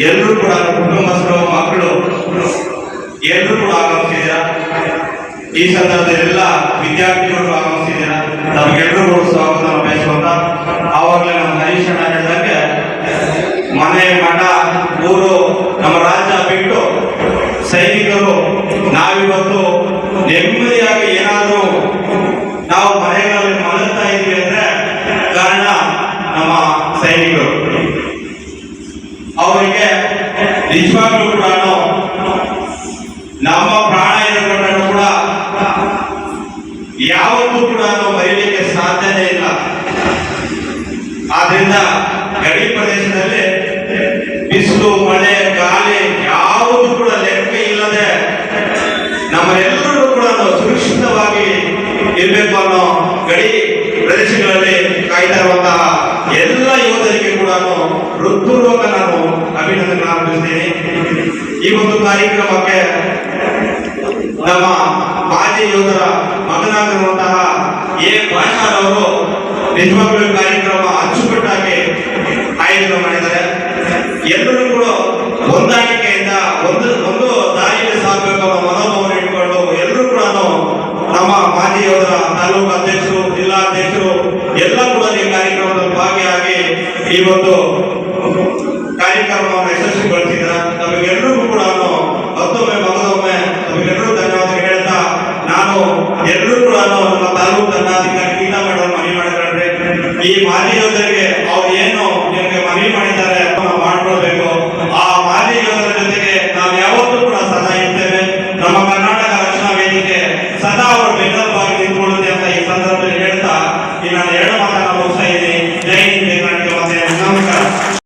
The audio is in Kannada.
ಎಲ್ಲರೂ ಕೂಡ ಕುಟುಂಬಸ್ಥರು ಮಕ್ಕಳು ಎಲ್ಲರೂ ಕೂಡ ಆಗಮಿಸಿದ್ದೀರಾ. ಈ ಸಂದರ್ಭದಲ್ಲಿ ಎಲ್ಲ ವಿದ್ಯಾರ್ಥಿಗಳು ಆಗಮಿಸಿದ್ದೀರಾ. ನಮಗೆಲ್ಲರೂ ಸ್ವಾಗತ ಬಯಸುವಂತ ಆವಾಗಲೇ ನಮ್ಮ ಹರೀಶ್ ಅಣ್ಣ ಹೇಳಿದಂಗೆ ಮನೆ ಮಠ ಊರು ನಮ್ಮ ರಾಜ್ಯ ಬಿಟ್ಟು ಸೈನಿಕರು ನಾವಿವತ್ತು ನೆಮ್ಮದಿಯಾಗಿ ಏನಾದರೂ ನಾವು ಮನೆಗಳಲ್ಲಿ ಮಲಗ್ತಾ ಇದ್ವಿ ಅಂದ್ರೆ ಕಾರಣ ನಮ್ಮ ಸೈನಿಕರು. ಅವರಿಗೆ ನಿಜವಾಗ್ಲೂ ಕೂಡ ನಮ್ಮ ಪ್ರಾಣ ಇರಬೇಕು ಕೂಡ ಯಾವತ್ತೂ ಕೂಡ ಮರೀಲಿಕ್ಕೆ ಸಾಧ್ಯನೇ ಇಲ್ಲ. ಆದ್ರಿಂದ ಗಡಿ ಪ್ರದೇಶದಲ್ಲಿ ಬಿಸಿಲು ಮಳೆ ಗಾಳಿ ಯಾವುದು ಕೂಡ ಲೆಕ್ಕ ಇಲ್ಲದೆ ನಮ್ಮೆಲ್ಲರೂ ಕೂಡ ಸುರಕ್ಷಿತವಾಗಿ ಇರಬೇಕು ಅನ್ನೋ ಗಡಿ ಪ್ರದೇಶಗಳಲ್ಲಿ ಕಾಯ್ತಾ ಇರುವಂತಹ ಎಲ್ಲ ಯೋಧರಿಗೆ ಕೂಡ ಹೃತ್ಪೂರ್ವಕ ನಾನು ಅಭಿನಂದನೆ ಅರ್ಪಿಸ್ತೀನಿ. ಈ ಒಂದು ಕಾರ್ಯಕ್ರಮಕ್ಕೆ ನಮ್ಮ ಮಾಜಿ ಯೋಧರ ಮಗನಾಗಿರುವಂತಹ ಎ ಭಾಷಾರ್ ಅವರು ನಿಜವಾಗ್ಲೂ ಕಾರ್ಯಕ್ರಮ ಅಚ್ಚುಕಟ್ಟಾಗಿ ಆಯೋಜನೆ ಮಾಡಿದ್ದಾರೆ. ಎಲ್ಲರೂ ಕೂಡ ಹೊಂದಾಣಿಕೆಯಿಂದ ಒಂದು ದಾರಿಯಲ್ಲಿ ಸಾಗಬೇಕು ಅನ್ನೋ ಮನೋಭಾವನೆ ಇಟ್ಕೊಂಡು ಎಲ್ಲರೂ ಕೂಡ ನಮ್ಮ ಮಾಜಿ ಯೋಧರ ತಾಲೂಕು ಅಧ್ಯಕ್ಷರು ಜಿಲ್ಲಾಧ್ಯಕ್ಷರು ಎಲ್ಲ ಕೂಡ ಈ ಕಾರ್ಯಕ್ರಮದಲ್ಲಿ ಭಾಗಿಯಾಗಿ ಈ ಒಂದು ಕಾರ್ಯಕ್ರಮವನ್ನು ಯಶಸ್ವಿಗೊಳಿಸಿದ್ದಾರೆ. ನಮಗೆಲ್ಲರಿಗೂ ಕೂಡ ಮತ್ತೊಮ್ಮೆ ನಮಗೆಲ್ಲರೂ ಧನ್ಯವಾದ ಹೇಳ್ತಾ ನಾನು ಎಲ್ಲರೂ ಕೂಡ ನಮ್ಮ ತಾಲೂಕು ದಂಡಾಧಿಕಾರಿ ಗೀತಾ ಮೇಡಮ್ ಮನವಿ ಮಾಡಿದ್ರೆ ಈ ಮಾಜಿ ಯೋಧರಿಗೆ ಅವ್ರು ಏನು ನಿಮಗೆ ಮನವಿ ಮಾಡಿದ್ದಾರೆ ನಾವು ಮಾಡ್ಕೊಳ್ಬೇಕು. ಆ ಮಾಜಿ ಯೋಧರ ಜೊತೆಗೆ ನಾವು ಯಾವತ್ತೂ ಕೂಡ ಸದಾ ಇರ್ತೇವೆ. ನಮ್ಮ ಕರ್ನಾಟಕ ರಕ್ಷಣಾ ವೇದಿಕೆ ಸದಾ ಅವರು ಬೆಂಬಲವಾಗಿ ನಿಂತ್ಕೊಳ್ಳುತ್ತೆ ಅಂತ ಈ ಸಂದರ್ಭದಲ್ಲಿ ಹೇಳ್ತಾ ಈ ನಾನು ಎರಡು ಮಾತನ್ನ ಮುಗಿಸ್ತಾ ಇದ್ದೀನಿ. ಜೈ ಹಿಂದ್.